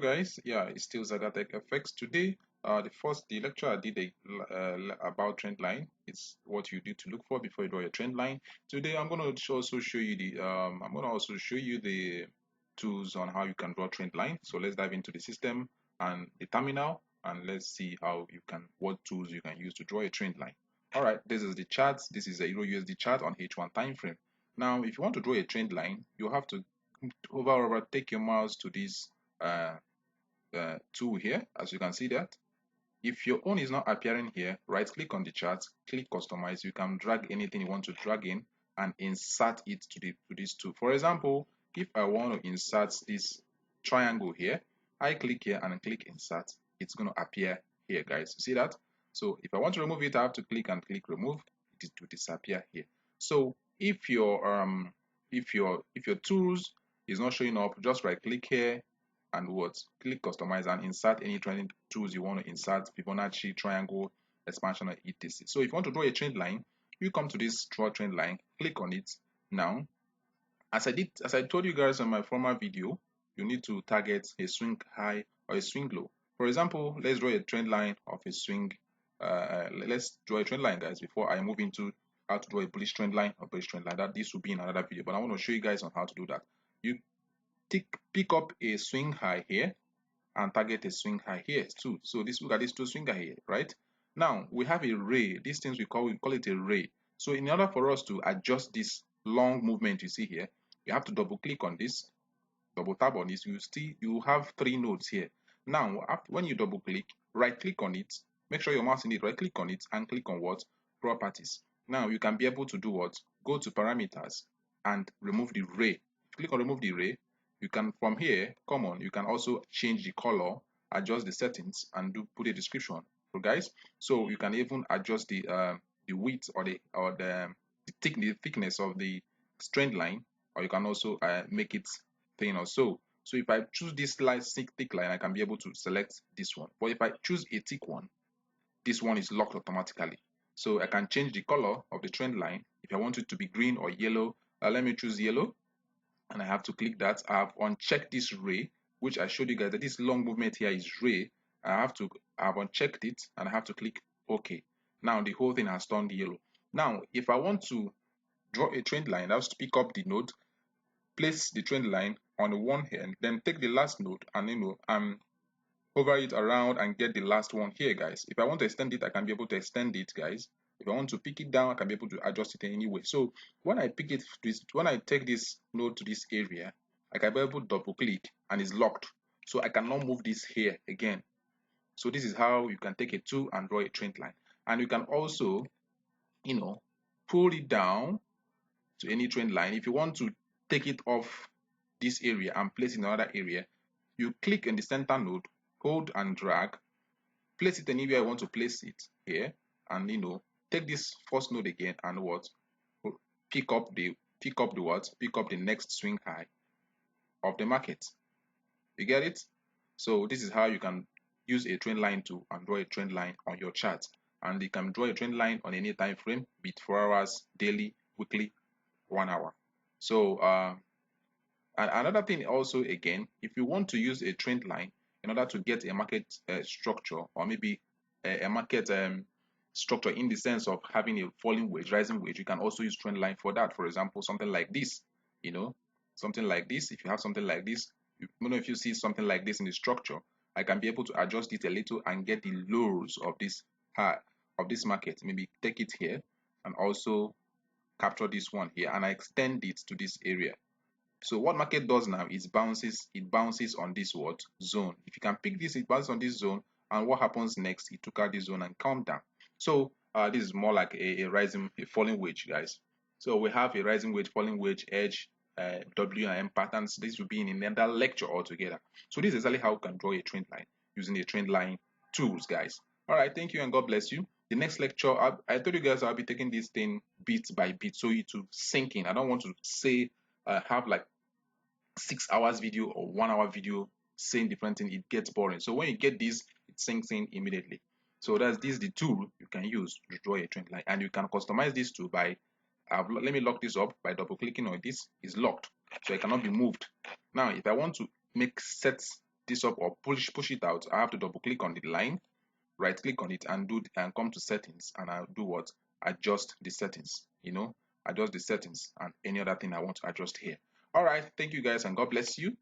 guys, yeah, it's still Zagatek FX. Today, the lecture I did about trend line. It's what you need to look for before you draw your trend line. Today, I'm gonna also show you the tools on how you can draw trend line. So let's dive into the system and the terminal, and let's see what tools you can use to draw a trend line. All right, this is the chart. This is a Euro USD chart on H1 time frame. Now, if you want to draw a trend line, you have to take your mouse to this uh, tool here, as you can see that. If your own is not appearing here, right click on the chart, click customize. You can drag anything you want to drag in and insert it to this tool. For example, if I want to insert this triangle here, I click here and click insert. It's going to appear here, guys. See that? So if I want to remove it, I have to click and click remove. It will disappear here. So if your tools is not showing up, just right click here and click customize and insert any trending tools you want to insert: Fibonacci, triangle, expansion, or etc. So if you want to draw a trend line, you come to this draw trend line, click on it. Now, as I told you guys on my former video, you need to target a swing high or a swing low. For example, let's draw a trend line of a swing. Let's draw a trend line, guys, before I move into how to draw a bullish trend line or bearish trend line. That this will be in another video, but I want to show you guys on how to do that. You pick up a swing high here and target a swing high here too. So look at these two swing high here, right? Now we have a ray. These things we call it a ray. So in order for us to adjust this long movement you see here, you have to double click on this, double tap on this. You have three nodes here. Now when you double click, right click on it, make sure your mouse in it, right click on it and click on what? Properties. Now you can be able to do what? Go to parameters and remove the ray. Click on remove the ray. You can, from here, you can also change the color, adjust the settings, and put a description for guys. So you can even adjust the width or the thickness of the trend line, or you can also make it thin or so. So if I choose this thick line, I can be able to select this one. But if I choose a thick one, this one is locked automatically. So I can change the color of the trend line. If I want it to be green or yellow, let me choose yellow. And I have to click that. I have unchecked this ray, which I showed you guys that this long movement here is ray. I have unchecked it and I have to click OK. Now the whole thing has turned yellow. Now, if I want to draw a trend line, I have to pick up the node, place the trend line on the one hand, then take the last node and hover it around and get the last one here, guys. If I want to extend it, I can be able to extend it, guys. If I want to pick it down, I can be able to adjust it in any way. So when I take this node to this area, I can be able to double click and it's locked. So I cannot move this here again. So this is how you can take a tool and draw a trend line. And you can also, pull it down to any trend line. If you want to take it off this area and place it in another area, you click in the center node, hold and drag, place it anywhere I want to place it here, and take this first node again and pick up the next swing high of the market. You get it? So this is how you can use a trend line tool and draw a trend line on your chart. And you can draw a trend line on any time frame, be it 4 hours, daily, weekly, 1 hour. So and another thing also, again, if you want to use a trend line in order to get a market structure, or maybe a market structure in the sense of having a falling wedge, rising wedge, you can also use trend line for that. For example, something like this, something like this. If you have something like this, if you see something like this in the structure, I can be able to adjust it a little and get the lows of this market. Maybe take it here and also capture this one here and I extend it to this area. So what market does now is it bounces on this zone. If you can pick this, it bounces on this zone, and what happens next? It took out this zone and come down. So this is more like a falling wedge, guys. So we have a rising wedge, falling wedge, edge, W and M patterns. This will be in another lecture altogether. So this is exactly how you can draw a trend line using the trend line tools, guys. All right, thank you and God bless you. The next lecture, I told you guys I'll be taking this thing bit by bit so it to sink in. I don't want to say have like 6 hours video or 1 hour video saying different things. It gets boring. So when you get this, it sinks in immediately. So this is the tool you can use to draw a trend line, and you can customize this tool by let me lock this up by double clicking on this. It's locked, so it cannot be moved. Now if I want to set this up or push it out, I have to double click on the line, right click on it and come to settings, and I'll do what? Adjust the settings, adjust the settings and any other thing I want to adjust here. All right, thank you guys and God bless you.